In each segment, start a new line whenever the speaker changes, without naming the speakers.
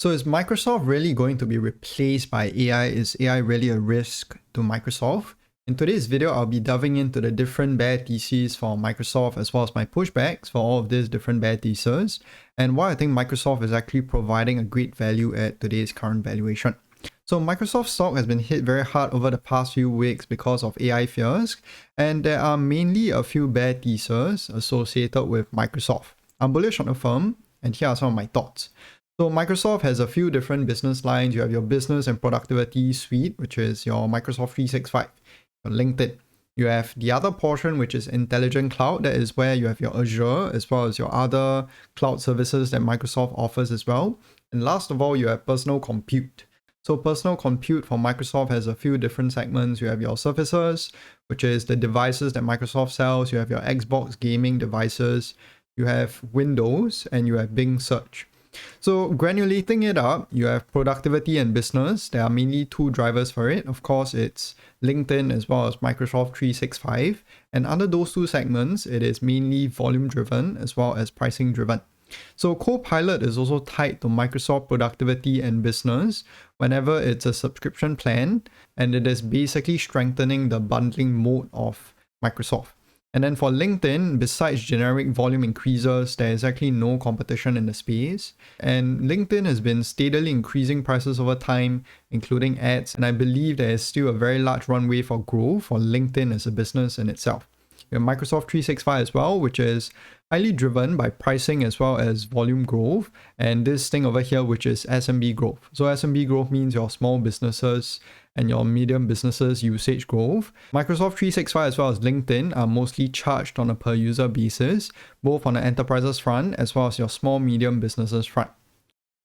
So is Microsoft really going to be replaced by AI? Is AI really a risk to Microsoft? In today's video, I'll be delving into the different bear theses for Microsoft as well as my pushbacks for all of these different bear theses and why I think Microsoft is actually providing a great value at today's current valuation. So Microsoft stock has been hit very hard over the past few weeks because of AI fears, and there are mainly a few bear theses associated with Microsoft. I'm bullish on the firm, and here are some of my thoughts. So Microsoft has a few different business lines. You have your business and productivity suite, which is your Microsoft 365, your LinkedIn. You have the other portion, which is intelligent cloud. That is where you have your Azure, as well as your other cloud services that Microsoft offers as well. And last of all, you have personal compute. So personal compute for Microsoft has a few different segments. You have your services, which is the devices that Microsoft sells. You have your Xbox gaming devices. You have Windows, and you have Bing Search. So granulating it up, you have productivity and business. There are mainly two drivers for it. Of course, it's LinkedIn as well as Microsoft 365. And under those two segments, it is mainly volume driven as well as pricing driven. So Copilot is also tied to Microsoft productivity and business whenever it's a subscription plan, and it is basically strengthening the bundling mode of Microsoft. And then for LinkedIn, besides generic volume increases, there is actually no competition in the space. And LinkedIn has been steadily increasing prices over time, including ads. And I believe there is still a very large runway for growth for LinkedIn as a business in itself. You have Microsoft 365 as well, which is highly driven by pricing as well as volume growth. And this thing over here, which is SMB growth. So SMB growth means your small businesses and your medium businesses usage growth. Microsoft 365 as well as LinkedIn are mostly charged on a per user basis, both on the enterprises front as well as your small medium businesses front.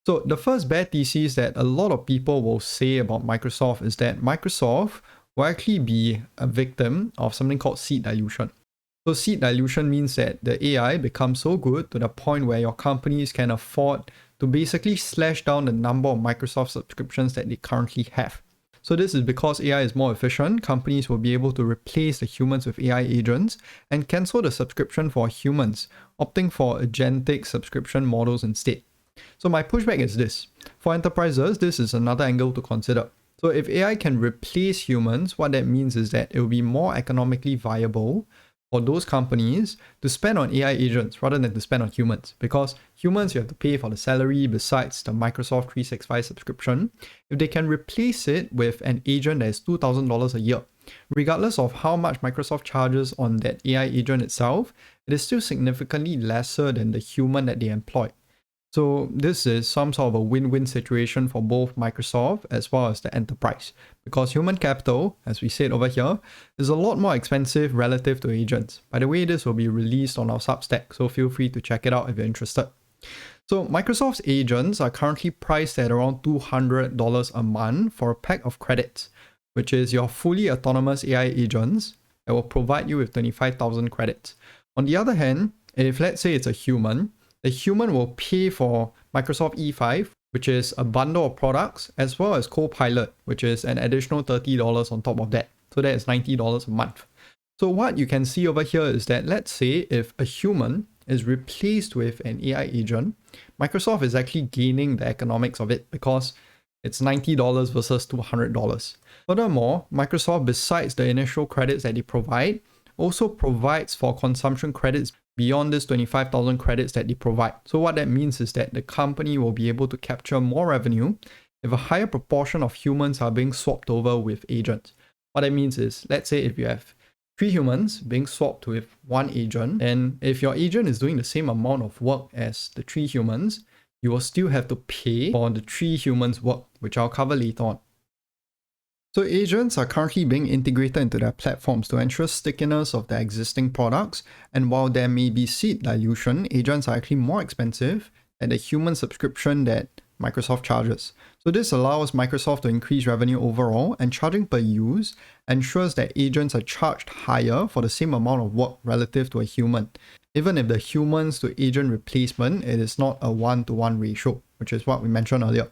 So the first bad thesis that a lot of people will say about Microsoft is that Microsoft will actually be a victim of something called seat dilution. So seat dilution means that the AI becomes so good to the point where your companies can afford to basically slash down the number of Microsoft subscriptions that they currently have. So this is because AI is more efficient. Companies will be able to replace the humans with AI agents and cancel the subscription for humans, opting for agentic subscription models instead. So my pushback is this. For enterprises, this is another angle to consider. So if AI can replace humans, what that means is that it will be more economically viable for those companies to spend on AI agents rather than to spend on humans, because humans you have to pay for the salary besides the Microsoft 365 subscription. If they can replace it with an agent that is $2,000 a year, regardless of how much Microsoft charges on that AI agent itself, it is still significantly lesser than the human that they employ. So this is some sort of a win-win situation for both Microsoft as well as the enterprise, because human capital, as we said over here, is a lot more expensive relative to agents. By the way, this will be released on our Substack, so feel free to check it out if you're interested. So Microsoft's agents are currently priced at around $200 a month for a pack of credits, which is your fully autonomous AI agents that will provide you with 25,000 credits. On the other hand, if let's say it's a human, the human will pay for Microsoft E5, which is a bundle of products, as well as Copilot, which is an additional $30 on top of that. So that is $90 a month. So what you can see over here is that, let's say if a human is replaced with an AI agent, Microsoft is actually gaining the economics of it because it's $90 versus $200. Furthermore, Microsoft, besides the initial credits that they provide, also provides for consumption credits beyond this 25,000 credits that they provide. So what that means is that the company will be able to capture more revenue if a higher proportion of humans are being swapped over with agents. What that means is, let's say if you have 3 humans being swapped with 1 agent, and if your agent is doing the same amount of work as the 3 humans, you will still have to pay for the 3 humans' work, which I'll cover later on. So agents are currently being integrated into their platforms to ensure stickiness of their existing products, and while there may be seat dilution, agents are actually more expensive than the human subscription that Microsoft charges. So this allows Microsoft to increase revenue overall, and charging per use ensures that agents are charged higher for the same amount of work relative to a human. Even if the humans to agent replacement, it is not a 1-to-1 ratio, which is what we mentioned earlier.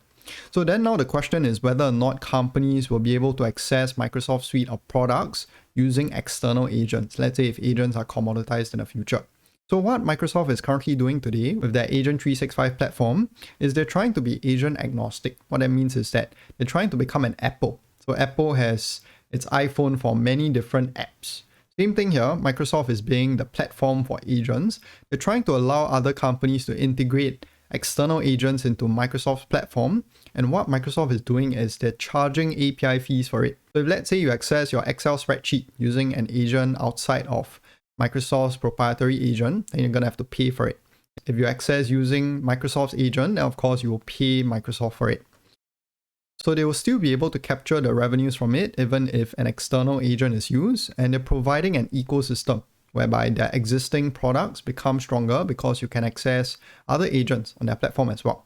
So then now the question is whether or not companies will be able to access Microsoft's suite of products using external agents. Let's say if agents are commoditized in the future. So what Microsoft is currently doing today with their Agent 365 platform is they're trying to be agent agnostic. What that means is that they're trying to become an Apple. So Apple has its iPhone for many different apps. Same thing here, Microsoft is being the platform for agents. They're trying to allow other companies to integrate external agents into Microsoft's platform. And what Microsoft is doing is they're charging API fees for it. So if let's say you access your Excel spreadsheet using an agent outside of Microsoft's proprietary agent, then you're going to have to pay for it. If you access using Microsoft's agent, then of course you will pay Microsoft for it. So they will still be able to capture the revenues from it even if an external agent is used, and they're providing an ecosystem whereby their existing products become stronger because you can access other agents on their platform as well.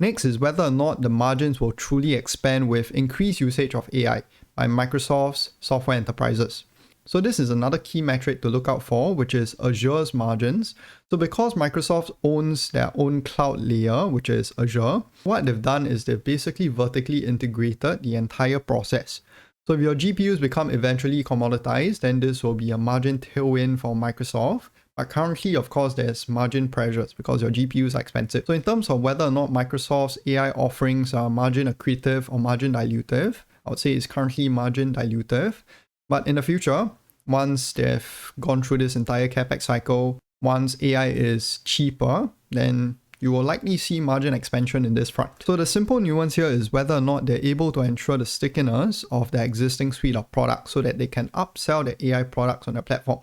Next is whether or not the margins will truly expand with increased usage of AI by Microsoft's software enterprises. So this is another key metric to look out for, which is Azure's margins. So because Microsoft owns their own cloud layer, which is Azure, what they've done is they've basically vertically integrated the entire process. So if your GPUs become eventually commoditized, then this will be a margin tailwind for Microsoft. But currently, of course, there's margin pressures because your GPUs are expensive. So in terms of whether or not Microsoft's AI offerings are margin accretive or margin dilutive, I would say it's currently margin dilutive. But in the future, once they've gone through this entire CapEx cycle, once AI is cheaper, then you will likely see margin expansion in this front. So the simple nuance here is whether or not they're able to ensure the stickiness of their existing suite of products so that they can upsell the AI products on their platform.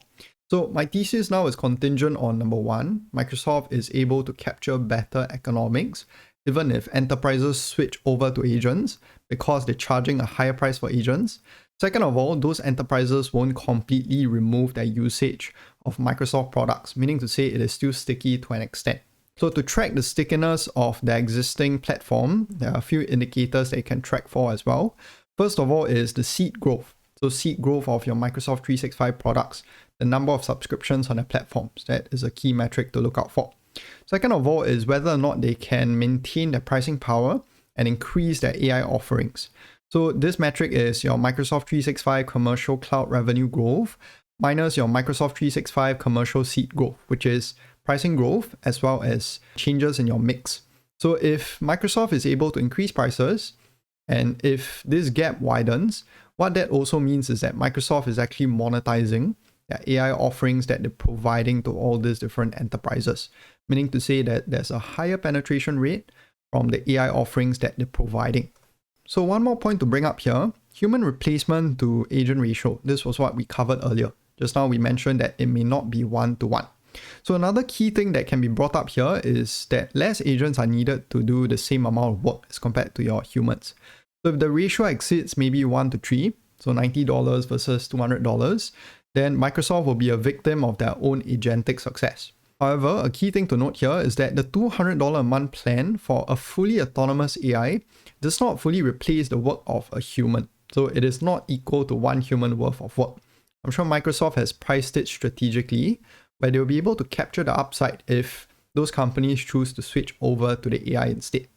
So my thesis now is contingent on number one, Microsoft is able to capture better economics even if enterprises switch over to agents because they're charging a higher price for agents. Second of all, those enterprises won't completely remove their usage of Microsoft products, meaning to say it is still sticky to an extent. So to track the stickiness of the existing platform, there are a few indicators that you can track for as well. First of all is the seat growth. So seat growth of your Microsoft 365 products, the number of subscriptions on the platforms. That is a key metric to look out for. Second of all is whether or not they can maintain their pricing power and increase their AI offerings. So this metric is your Microsoft 365 commercial cloud revenue growth minus your Microsoft 365 commercial seat growth, which is pricing growth as well as changes in your mix. So if Microsoft is able to increase prices, and if this gap widens, what that also means is that Microsoft is actually monetizing their AI offerings that they're providing to all these different enterprises, meaning to say that there's a higher penetration rate from the AI offerings that they're providing. So one more point to bring up here, human replacement to agent ratio. This was what we covered earlier. Just now we mentioned that it may not be 1-to-1. So another key thing that can be brought up here is that less agents are needed to do the same amount of work as compared to your humans. So if the ratio exceeds maybe 1-to-3, so $90 versus $200, then Microsoft will be a victim of their own agentic success. However, a key thing to note here is that the $200 a month plan for a fully autonomous AI does not fully replace the work of a human. So it is not equal to one human worth of work. I'm sure Microsoft has priced it strategically where they'll be able to capture the upside if those companies choose to switch over to the AI instead.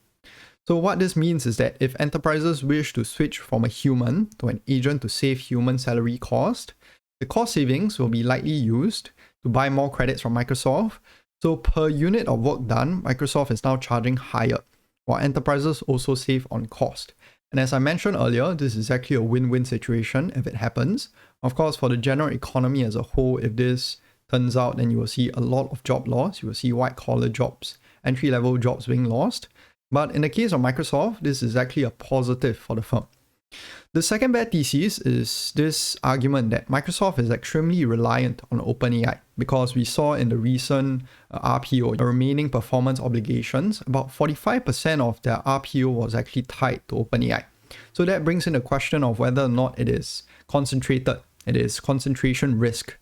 So what this means is that if enterprises wish to switch from a human to an agent to save human salary cost, the cost savings will be likely used to buy more credits from Microsoft. So per unit of work done, Microsoft is now charging higher, while enterprises also save on cost. And as I mentioned earlier, this is actually a win-win situation if it happens. Of course, for the general economy as a whole, if this turns out, then you will see a lot of job loss. You will see white-collar jobs, entry-level jobs being lost. But in the case of Microsoft, this is actually a positive for the firm. The second bad thesis is this argument that Microsoft is extremely reliant on OpenAI because we saw in the recent RPO, the remaining performance obligations, about 45% of their RPO was actually tied to OpenAI. So that brings in the question of whether or not it is concentrated, it is concentration risk.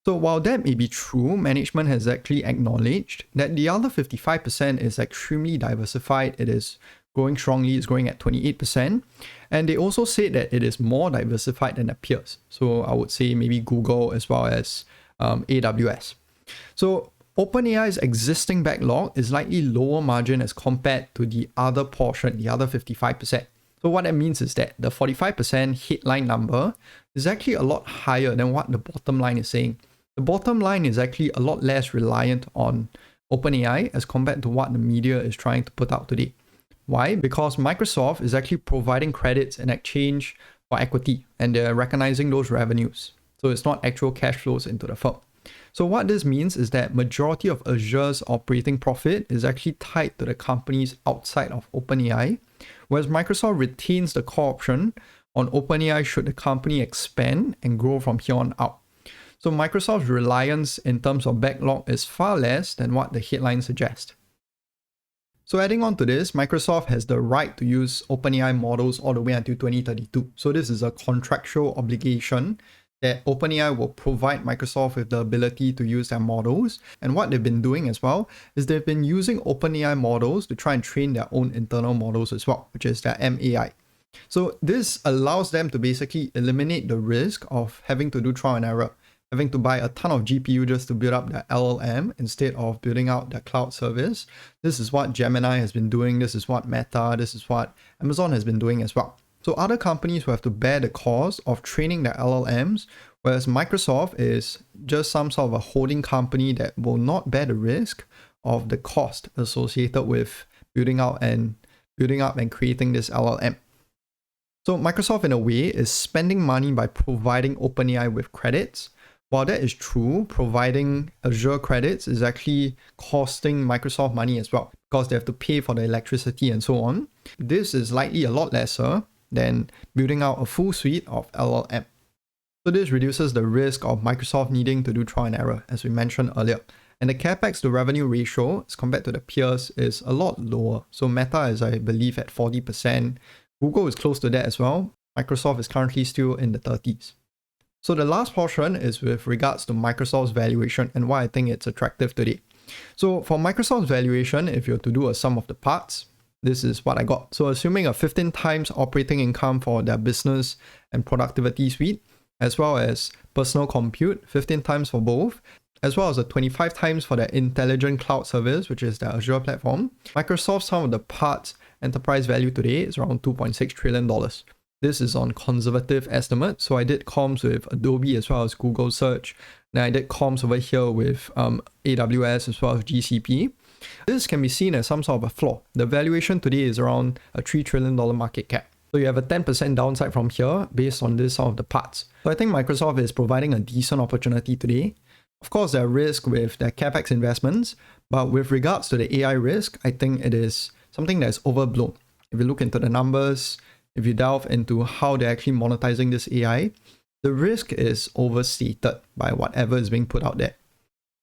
So while that may be true, management has actually acknowledged that the other 55% is extremely diversified. It is growing strongly, it's growing at 28%. And they also said that it is more diversified than their peers. So I would say maybe Google as well as AWS. So OpenAI's existing backlog is likely lower margin as compared to the other portion, the other 55%. So what that means is that the 45% headline number is actually a lot higher than what the bottom line is saying. the bottom line is actually a lot less reliant on OpenAI as compared to what the media is trying to put out today. Why? Because Microsoft is actually providing credits in exchange for equity, and they're recognizing those revenues. So it's not actual cash flows into the firm. So what this means is that majority of Azure's operating profit is actually tied to the companies outside of OpenAI, whereas Microsoft retains the call option on OpenAI should the company expand and grow from here on out. So Microsoft's reliance in terms of backlog is far less than what the headline suggests. So adding on to this, Microsoft has the right to use OpenAI models all the way until 2032. So this is a contractual obligation that OpenAI will provide Microsoft with the ability to use their models. And what they've been doing as well is they've been using OpenAI models to try and train their own internal models as well, which is their MAI. So this allows them to basically eliminate the risk of having to do trial and error, having to buy a ton of GPU just to build up their LLM instead of building out their cloud service. This is what Gemini has been doing. This is what Meta, this is what Amazon has been doing as well. So other companies will have to bear the cost of training their LLMs, whereas Microsoft is just some sort of a holding company that will not bear the risk of the cost associated with building up and creating this LLM. So Microsoft in a way is spending money by providing OpenAI with credits. While that is true, providing Azure credits is actually costing Microsoft money as well because they have to pay for the electricity and so on. This is likely a lot lesser than building out a full suite of LLM. So this reduces the risk of Microsoft needing to do trial and error, as we mentioned earlier. And the capex to revenue ratio as compared to the peers is a lot lower. So Meta is, I believe, at 40%. Google is close to that as well. Microsoft is currently still in the 30s. So the last portion is with regards to Microsoft's valuation and why I think it's attractive today. So for Microsoft's valuation, if you're to do a sum of the parts, this is what I got. So assuming a 15 times operating income for their business and productivity suite, as well as personal compute, 15 times for both, as well as a 25 times for their intelligent cloud service, which is their Azure platform, Microsoft's sum of the parts enterprise value today is around $2.6 trillion. This is on conservative estimate. So I did comms with Adobe as well as Google Search. Then I did comms over here with AWS as well as GCP. This can be seen as some sort of a flaw. The valuation today is around a $3 trillion market cap. So you have a 10% downside from here based on this sum of the parts. So I think Microsoft is providing a decent opportunity today. Of course, there are risks with their capex investments, but with regards to the AI risk, I think it is something that's overblown. If you look into the numbers, if you delve into how they're actually monetizing this AI, the risk is overstated by whatever is being put out there.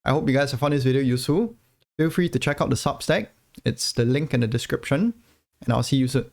I hope you guys have found this video useful. Feel free to check out the Substack. It's the link in the description, and I'll see you soon.